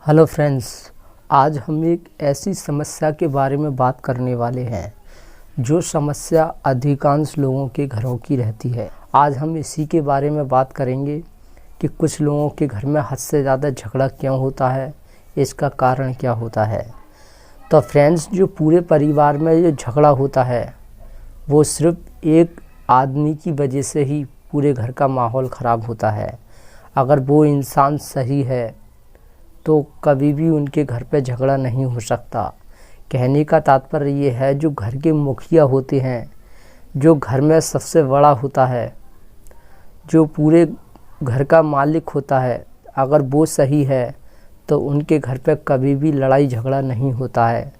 Hello friends, आज हम एक ऐसी समस्या के बारे में बात करने वाले हैं जो समस्या अधिकांश लोगों के घरों की रहती है। आज हम इसी के बारे में बात करेंगे कि कुछ लोगों के घर में हद से ज़्यादा झगड़ा क्यों होता है, इसका कारण क्या होता है। तो फ्रेंड्स, जो पूरे परिवार में जो झगड़ा होता है वो सिर्फ एक आदमी की वजह से ही पूरे घर का माहौल ख़राब होता है। अगर वो इंसान सही है तो कभी भी उनके घर पे झगड़ा नहीं हो सकता। कहने का तात्पर्य ये है, जो घर के मुखिया होते हैं, जो घर में सबसे बड़ा होता है, जो पूरे घर का मालिक होता है, अगर वो सही है तो उनके घर पे कभी भी लड़ाई झगड़ा नहीं होता है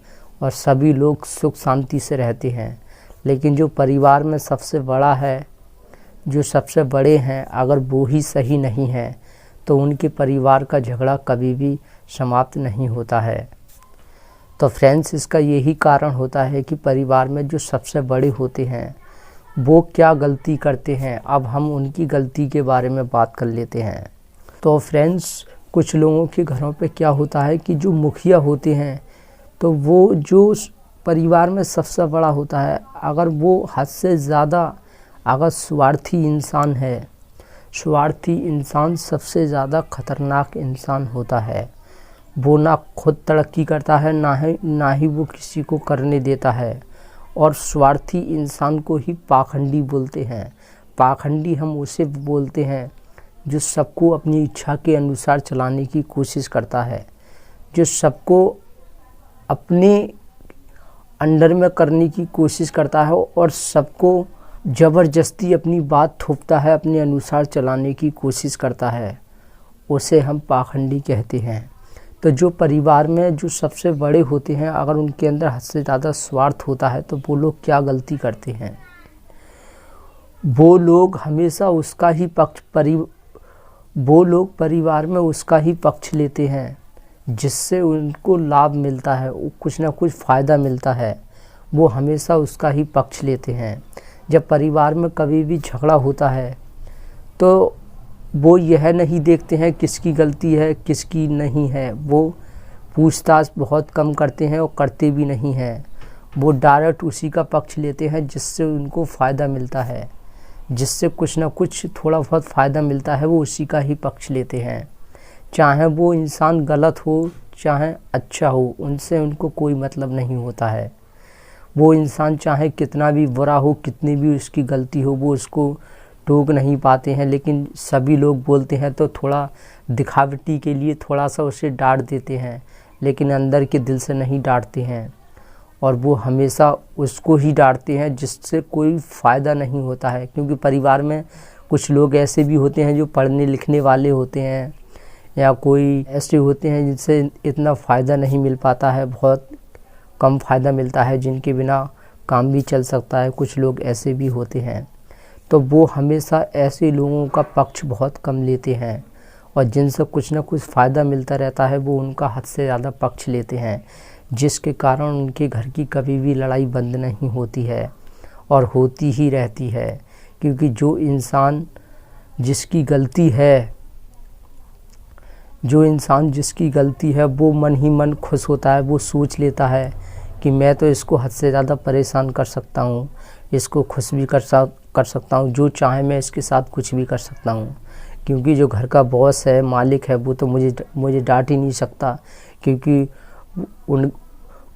और सभी लोग सुख शांति से रहते हैं। लेकिन जो परिवार में सबसे बड़ा है, जो सबसे बड़े हैं, अगर वो ही सही नहीं है तो उनके परिवार का झगड़ा कभी भी समाप्त नहीं होता है। तो फ्रेंड्स, इसका यही कारण होता है कि परिवार में जो सबसे बड़े होते हैं वो क्या गलती करते हैं। अब हम उनकी गलती के बारे में बात कर लेते हैं। तो फ्रेंड्स, कुछ लोगों के घरों पे क्या होता है कि जो मुखिया होते हैं, तो वो जो परिवार में सबसे बड़ा होता है, अगर वो हद से ज़्यादा अगर स्वार्थी इंसान है, स्वार्थी इंसान सबसे ज़्यादा खतरनाक इंसान होता है। वो ना खुद तरक्की करता है, ना ही वो किसी को करने देता है। और स्वार्थी इंसान को ही पाखंडी बोलते हैं। पाखंडी हम उसे बोलते हैं जो सबको अपनी इच्छा के अनुसार चलाने की कोशिश करता है, जो सबको अपने अंडर में करने की कोशिश करता है और सबको ज़बरदस्ती अपनी बात थोपता है, अपने अनुसार चलाने की कोशिश करता है, उसे हम पाखंडी कहते हैं। तो जो परिवार में जो सबसे बड़े होते हैं, अगर उनके अंदर हद से ज़्यादा स्वार्थ होता है तो वो लोग क्या गलती करते हैं। वो लोग हमेशा उसका ही वो लोग परिवार में उसका ही पक्ष लेते हैं, जिससे उनको लाभ मिलता है, कुछ ना कुछ फ़ायदा मिलता है। वो हमेशा उसका ही पक्ष लेते हैं। जब परिवार में कभी भी झगड़ा होता है तो वो यह नहीं देखते हैं किसकी गलती है किसकी नहीं है। वो पूछताछ बहुत कम करते हैं और करते भी नहीं हैं। वो डायरेक्ट उसी का पक्ष लेते हैं जिससे उनको फ़ायदा मिलता है, जिससे कुछ ना कुछ थोड़ा बहुत फ़ायदा मिलता है, वो उसी का ही पक्ष लेते हैं। चाहे वो इंसान गलत हो चाहे अच्छा हो, उनसे उनको कोई मतलब नहीं होता है। वो इंसान चाहे कितना भी बुरा हो, कितनी भी उसकी गलती हो, वो उसको टोक नहीं पाते हैं। लेकिन सभी लोग बोलते हैं तो थोड़ा दिखावटी के लिए थोड़ा सा उसे डांट देते हैं, लेकिन अंदर के दिल से नहीं डांटते हैं। और वो हमेशा उसको ही डांटते हैं जिससे कोई फ़ायदा नहीं होता है। क्योंकि परिवार में कुछ लोग ऐसे भी होते हैं जो पढ़ने लिखने वाले होते हैं, या कोई ऐसे होते हैं जिनसे इतना फ़ायदा नहीं मिल पाता है, बहुत कम फ़ायदा मिलता है, जिनके बिना काम भी चल सकता है। कुछ लोग ऐसे भी होते हैं। तो वो हमेशा ऐसे लोगों का पक्ष बहुत कम लेते हैं और जिनसे कुछ ना कुछ फ़ायदा मिलता रहता है वो उनका हद से ज़्यादा पक्ष लेते हैं, जिसके कारण उनके घर की कभी भी लड़ाई बंद नहीं होती है और होती ही रहती है। क्योंकि जो इंसान जिसकी गलती है वो मन ही मन खुश होता है। वो सोच लेता है कि मैं तो इसको हद से ज़्यादा परेशान कर सकता हूँ, इसको खुश भी कर सकता हूँ, जो चाहे मैं इसके साथ कुछ भी कर सकता हूँ। क्योंकि जो घर का बॉस है, मालिक है, वो तो मुझे डांट ही नहीं सकता, क्योंकि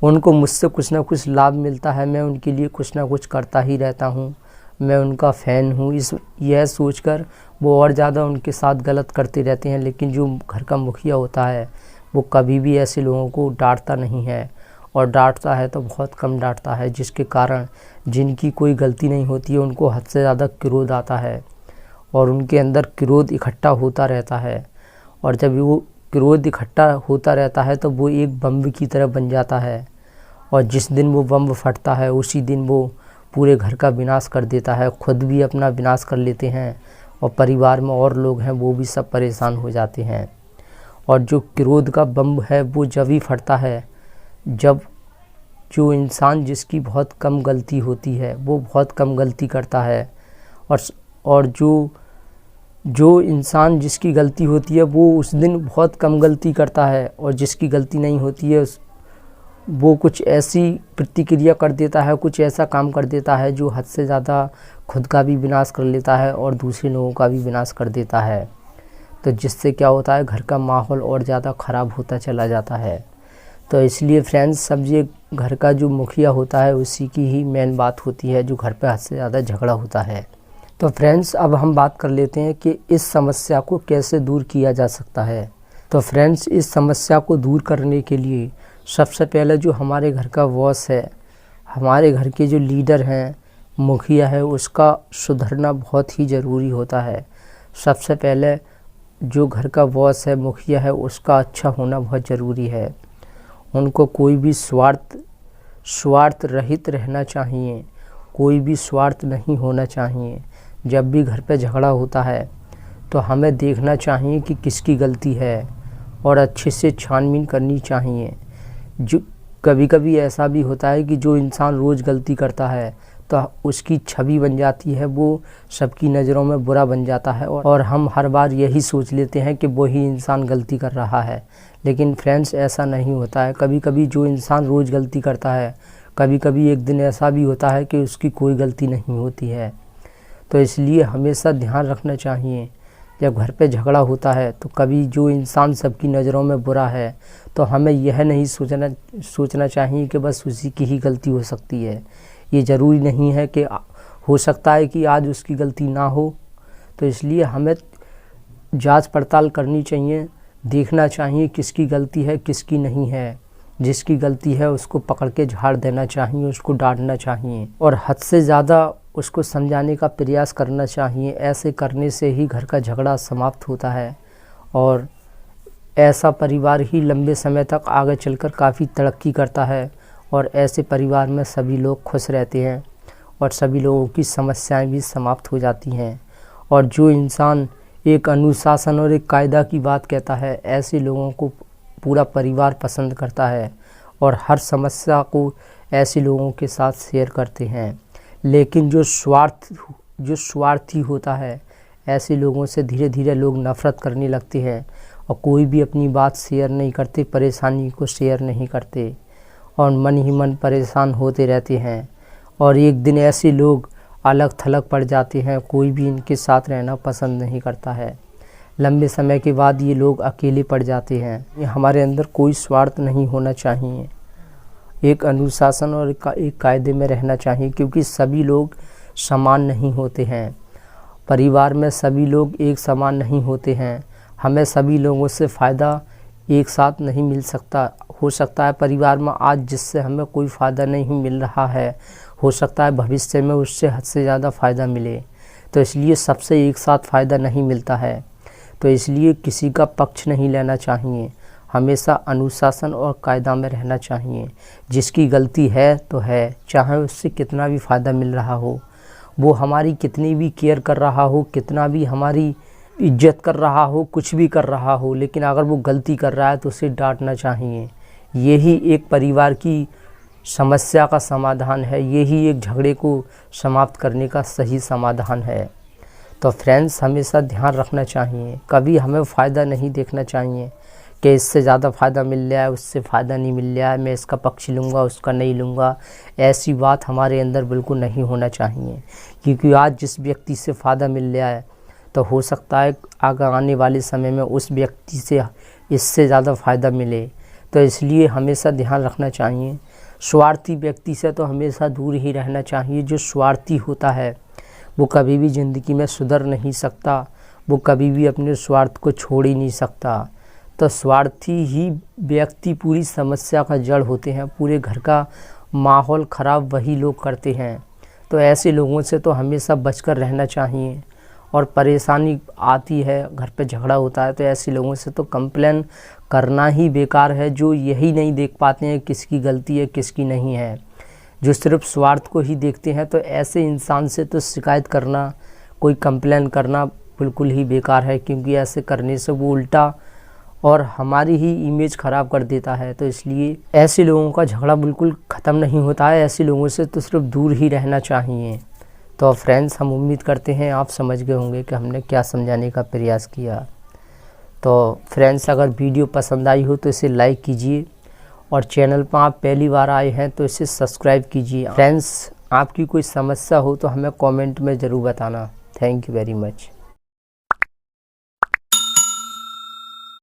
उनको मुझसे कुछ ना कुछ लाभ मिलता है। मैं उनके लिए कुछ ना कुछ करता ही रहता हूँ, मैं उनका फ़ैन हूँ। यह सोचकर वो और ज़्यादा उनके साथ गलत करते रहते हैं। लेकिन जो घर का मुखिया होता है वो कभी भी ऐसे लोगों को डांटता नहीं है, और डांटता है तो बहुत कम डांटता है, जिसके कारण जिनकी कोई गलती नहीं होती है उनको हद से ज़्यादा क्रोध आता है और उनके अंदर क्रोध इकट्ठा होता रहता है। और जब वो क्रोध इकट्ठा होता रहता है तो वो एक बम की तरह बन जाता है, और जिस दिन वो बम फटता है उसी दिन वो पूरे घर का विनाश कर देता है। खुद भी अपना विनाश कर लेते हैं और परिवार में और लोग हैं वो भी सब परेशान हो जाते हैं। और जो क्रोध का बम है वो जब ही फटता है जब जो इंसान जिसकी बहुत कम गलती होती है वो बहुत कम गलती करता है, और जो जो इंसान जिसकी गलती होती है वो उस दिन बहुत कम गलती करता है, और जिसकी गलती नहीं होती है वो कुछ ऐसी प्रतिक्रिया कर देता है, कुछ ऐसा काम कर देता है जो हद से ज़्यादा खुद का भी विनाश कर लेता है और दूसरे लोगों का भी विनाश कर देता है। तो जिससे क्या होता है, घर का माहौल और ज़्यादा ख़राब होता चला जाता है। तो इसलिए फ्रेंड्स, सब ये घर का जो मुखिया होता है उसी की ही मेन बात होती है, जो घर पे हद से ज़्यादा झगड़ा होता है। तो फ्रेंड्स, अब हम बात कर लेते हैं कि इस समस्या को कैसे दूर किया जा सकता है। तो फ्रेंड्स, इस समस्या को दूर करने के लिए सबसे पहले जो हमारे घर का बॉस है, हमारे घर के जो लीडर हैं, मुखिया है, उसका सुधरना बहुत ही ज़रूरी होता है। सबसे पहले जो घर का बॉस है, मुखिया है, उसका अच्छा होना बहुत ज़रूरी है। उनको कोई भी स्वार्थ रहित रहना चाहिए, कोई भी स्वार्थ नहीं होना चाहिए। जब भी घर पे झगड़ा होता है तो हमें देखना चाहिए कि किसकी गलती है और अच्छे से छानबीन करनी चाहिए। जो कभी कभी ऐसा भी होता है कि जो इंसान रोज़ गलती करता है तो उसकी छवि बन जाती है, वो सबकी नज़रों में बुरा बन जाता है, और हम हर बार यही सोच लेते हैं कि वही इंसान गलती कर रहा है। लेकिन फ्रेंड्स, ऐसा नहीं होता है। कभी कभी जो इंसान रोज़ गलती करता है, कभी कभी एक दिन ऐसा भी होता है कि उसकी कोई गलती नहीं होती है। तो इसलिए हमेशा ध्यान रखना चाहिए, जब घर पे झगड़ा होता है तो कभी जो इंसान सबकी नज़रों में बुरा है तो हमें यह नहीं सोचना चाहिए कि बस उसी की ही गलती हो सकती है। ये ज़रूरी नहीं है कि हो सकता है कि आज उसकी गलती ना हो। तो इसलिए हमें जांच पड़ताल करनी चाहिए, देखना चाहिए किसकी गलती है, किसकी नहीं है। जिसकी गलती है उसको पकड़ के झाड़ देना चाहिए, उसको डांटना चाहिए और हद से ज़्यादा उसको समझाने का प्रयास करना चाहिए। ऐसे करने से ही घर का झगड़ा समाप्त होता है और ऐसा परिवार ही लंबे समय तक आगे चलकर काफ़ी तरक्की करता है, और ऐसे परिवार में सभी लोग खुश रहते हैं और सभी लोगों की समस्याएं भी समाप्त हो जाती हैं। और जो इंसान एक अनुशासन और एक कायदा की बात कहता है, ऐसे लोगों को पूरा परिवार पसंद करता है और हर समस्या को ऐसे लोगों के साथ शेयर करते हैं। लेकिन जो स्वार्थी होता है, ऐसे लोगों से धीरे धीरे लोग नफ़रत करने लगते हैं और कोई भी अपनी बात शेयर नहीं करते, परेशानी को शेयर नहीं करते और मन ही मन परेशान होते रहते हैं। और एक दिन ऐसे लोग अलग थलग पड़ जाते हैं, कोई भी इनके साथ रहना पसंद नहीं करता है। लंबे समय के बाद ये लोग अकेले पड़ जाते हैं। हमारे अंदर कोई स्वार्थ नहीं होना चाहिए, एक अनुशासन और एक कायदे में रहना चाहिए, क्योंकि सभी लोग समान नहीं होते हैं। परिवार में सभी लोग एक समान नहीं होते हैं। हमें सभी लोगों से फ़ायदा एक साथ नहीं मिल सकता। हो सकता है परिवार में आज जिससे हमें कोई फ़ायदा नहीं मिल रहा है, हो सकता है भविष्य में उससे हद से ज़्यादा फ़ायदा मिले। तो इसलिए सबसे एक साथ फ़ायदा नहीं मिलता है। तो इसलिए किसी का पक्ष नहीं लेना चाहिए, हमेशा अनुशासन और कायदा में रहना चाहिए। जिसकी गलती है तो है, चाहे उससे कितना भी फ़ायदा मिल रहा हो, वो हमारी कितनी भी केयर कर रहा हो, कितना भी हमारी इज्जत कर रहा हो, कुछ भी कर रहा हो, लेकिन अगर वो गलती कर रहा है तो उसे डांटना चाहिए। यही एक परिवार की समस्या का समाधान है, यही एक झगड़े को समाप्त करने का सही समाधान है। तो फ्रेंड्स, हमेशा ध्यान रखना चाहिए, कभी हमें फ़ायदा नहीं देखना चाहिए कि इससे ज़्यादा फ़ायदा मिल रहा है, उससे फ़ायदा नहीं मिल रहा है, मैं इसका पक्ष लूँगा उसका नहीं लूँगा। ऐसी बात हमारे अंदर बिल्कुल नहीं होना चाहिए, क्योंकि आज जिस व्यक्ति से फ़ायदा मिल रहा है तो हो सकता है आगे आने वाले समय में उस व्यक्ति से इससे ज़्यादा फ़ायदा मिले। तो इसलिए हमेशा ध्यान रखना चाहिए। स्वार्थी व्यक्ति से तो हमेशा दूर ही रहना चाहिए। जो स्वार्थी होता है वो कभी भी ज़िंदगी में सुधर नहीं सकता, वो कभी भी अपने स्वार्थ को छोड़ ही नहीं सकता। तो स्वार्थी ही व्यक्ति पूरी समस्या का जड़ होते हैं, पूरे घर का माहौल ख़राब वही लोग करते हैं। तो ऐसे लोगों से तो हमेशा बचकर रहना चाहिए। और परेशानी आती है, घर पे झगड़ा होता है, तो ऐसे लोगों से तो कंप्लेन करना ही बेकार है, जो यही नहीं देख पाते हैं किसकी गलती है किसकी नहीं है, जो सिर्फ स्वार्थ को ही देखते हैं। तो ऐसे इंसान से तो शिकायत करना, कोई कंप्लेन करना बिल्कुल ही बेकार है, क्योंकि ऐसे करने से वो उल्टा और हमारी ही इमेज ख़राब कर देता है। तो इसलिए ऐसे लोगों का झगड़ा बिल्कुल ख़त्म नहीं होता है, ऐसे लोगों से तो सिर्फ दूर ही रहना चाहिए। तो फ्रेंड्स, हम उम्मीद करते हैं आप समझ गए होंगे कि हमने क्या समझाने का प्रयास किया। तो फ्रेंड्स, अगर वीडियो पसंद आई हो तो इसे लाइक कीजिए और चैनल पर आप पहली बार आए हैं तो इसे सब्सक्राइब कीजिए। फ्रेंड्स, आपकी कोई समस्या हो तो हमें कमेंट में ज़रूर बताना। Thank you very much.